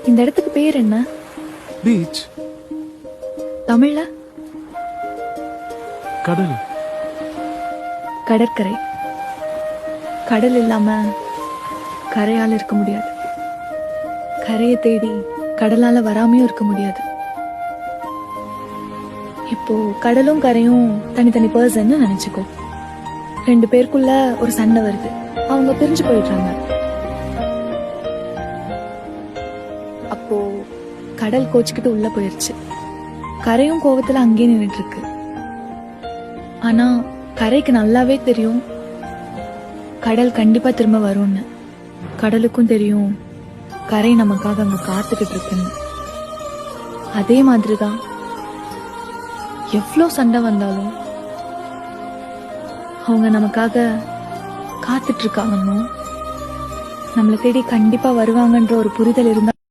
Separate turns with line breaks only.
இந்த இடத்துக்கு பேர் என்ன?
பீச்.
தமிழ்ல?
கடல்.
கடற்கரை. கடல் இல்லாம கரையால இருக்க முடியாது. கரையை தேடி கடலால வராமையும் இருக்க முடியாது. இப்போ கடலும் கரையும் தனித்தனி பர்சன் நினைச்சுக்கோ. 2 பேருக்குள்ள ஒரு சண்டை வருது, அவங்க பிரிஞ்சு போயிடுறாங்க. அப்போ கடல் கோச்சுக்கிட்டு உள்ள போயிருச்சு. கரையும் கோவத்துல அங்கேயே நின்றுட்டு இருக்கு. ஆனா கரைக்கு நல்லாவே தெரியும் கடல் கண்டிப்பா திரும்ப வரும்னு. கடலுக்கும் தெரியும் கரை நமக்காக அங்க காத்துக்கிட்டு இருக்குன்னு. அதே மாதிரிதான் எவ்வளோ சண்டை வந்தாலும் அவங்க நமக்காக காத்துட்டு இருக்காங்கன்னு, நம்மளை தேடி கண்டிப்பா வருவாங்கன்ற ஒரு புரிதல் இருந்தா